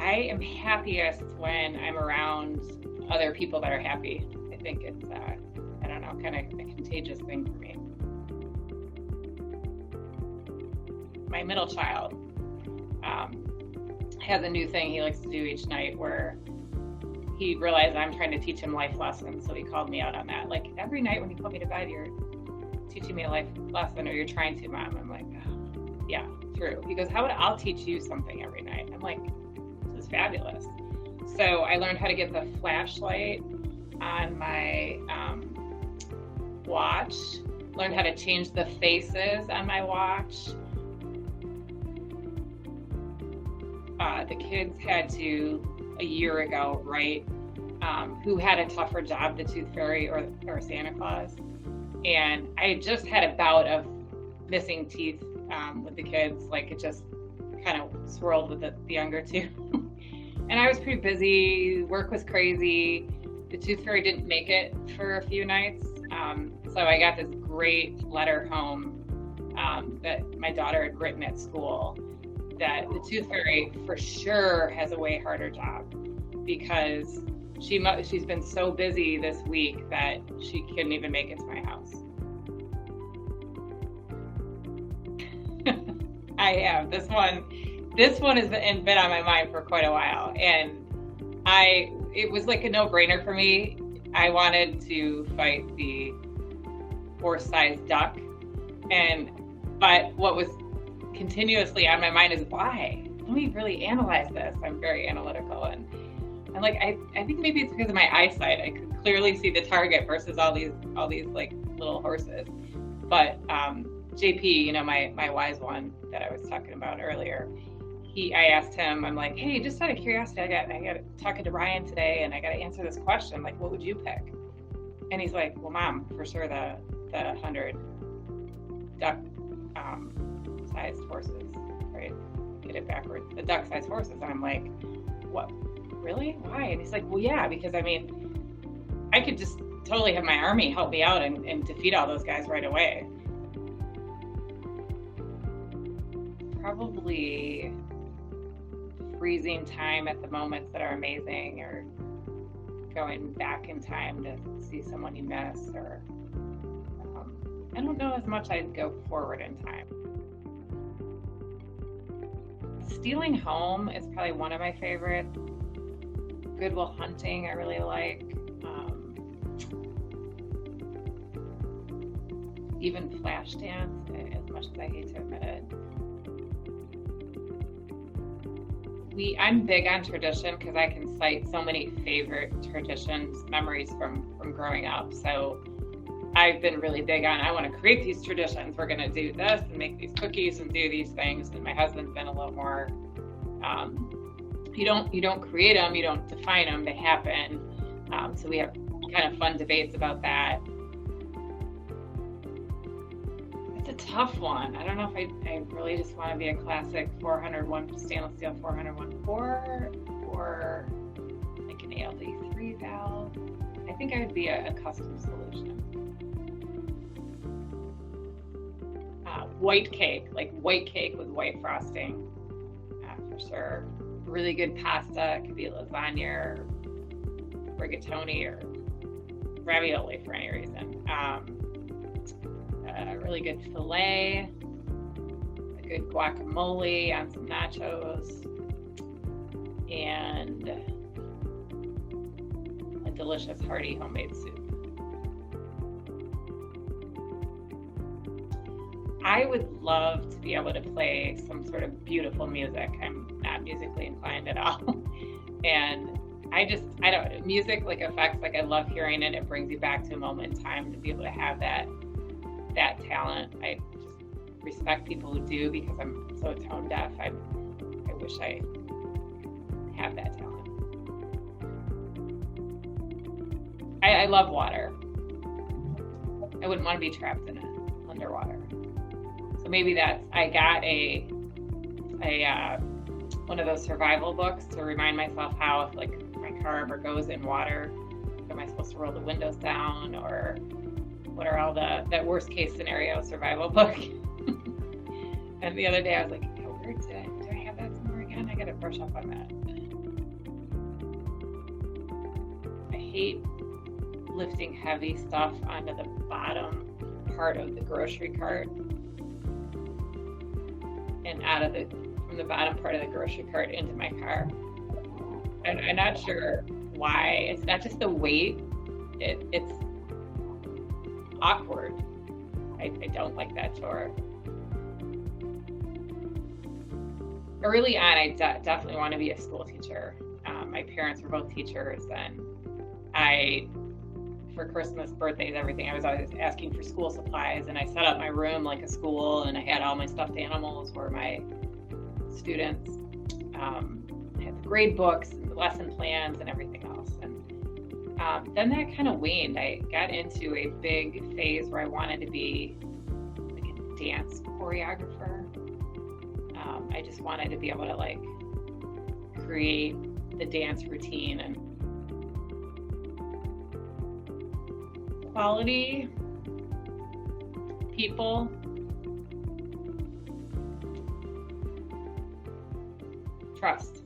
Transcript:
I am happiest when I'm around other people that are happy. I think it's, I don't know, kind of a contagious thing for me. My middle child has a new thing he likes to do each night where he realized I'm trying to teach him life lessons. So he called me out on that. Like, every night when you put me to bed, you're teaching me a life lesson, or you're trying to, Mom. I'm like, oh, yeah, true. He goes, how about I'll teach you something every night? I'm like, this is fabulous. So I learned how to get the flashlight on my watch, learned how to change the faces on my watch. The kids had to, a year ago, write who had a tougher job, the Tooth Fairy or Santa Claus. And I just had a bout of missing teeth with the kids. Like, it just kind of swirled with the younger two. And I was pretty busy. Work was crazy. The Tooth Fairy didn't make it for a few nights. So I got this great letter home that my daughter had written at school, that the Tooth Fairy for sure has a way harder job because she's been so busy this week that she couldn't even make it to my house. I have this one has been on my mind for quite a while, and it was like a no-brainer for me. I wanted to fight the horse-sized duck, but what was continuously on my mind is, why? Let me really analyze this. I'm very analytical, and I'm like, I think maybe it's because of my eyesight. I could clearly see the target versus all these like little horses. But JP, my wise one that I was talking about earlier, I asked him, I'm like, hey, just out of curiosity, I got talking to Ryan today, and I got to answer this question. Like, what would you pick? And he's like, well, Mom, for sure the 100 duck sized horses, right? Get it backwards. The duck sized horses. And I'm like, what? Really? Why? And he's like, well, yeah, because I could just totally have my army help me out and defeat all those guys right away. Probably freezing time at the moments that are amazing, or going back in time to see someone you miss, or I don't know as much I'd go forward in time. Stealing home is probably one of my favorites. Good Will Hunting I really like. Even Flashdance, as much as I hate to admit it. I'm big on tradition because I can cite so many favorite traditions, memories from growing up. So I've been really big on, I want to create these traditions. We're going to do this and make these cookies and do these things. And my husband's been a little more, you don't create them, you don't define them, they happen. So we have kind of fun debates about that. It's a tough one. I don't know if I really just want to be a classic 401 stainless steel 401 core, or like an ALD3 valve. I think I would be a custom solution. White cake with white frosting, for sure. Really good pasta. It could be lasagna or rigatoni or ravioli for any reason. Really good filet, a good guacamole on some nachos, and a delicious hearty homemade soup. I would love to be able to play some sort of beautiful music. I'm not musically inclined at all. And music like affects, like I love hearing it. It brings you back to a moment in time to be able to have that talent. I just respect people who do, because I'm so tone deaf. I wish I have that talent. I love water. I wouldn't want to be trapped in it underwater. So maybe I got a one of those survival books to remind myself how, if like my car ever goes in water, am I supposed to roll the windows down, or what are all that worst case scenario survival book? And the other day I was like, oh, where do I have that somewhere again? I got to brush up on that. hate lifting heavy stuff onto the bottom part of the grocery cart and from the bottom part of the grocery cart into my car. And I'm not sure why. It's not just the weight. It's awkward. I don't like that chore. Early on, I definitely want to be a school teacher. My parents were both teachers, and for Christmas, birthdays, everything, I was always asking for school supplies, and I set up my room like a school, and I had all my stuffed animals were my students. I had the grade books and the lesson plans and everything else. And then that kind of waned. I got into a big phase where I wanted to be like a dance choreographer. I just wanted to be able to like create the dance routine and quality people, trust.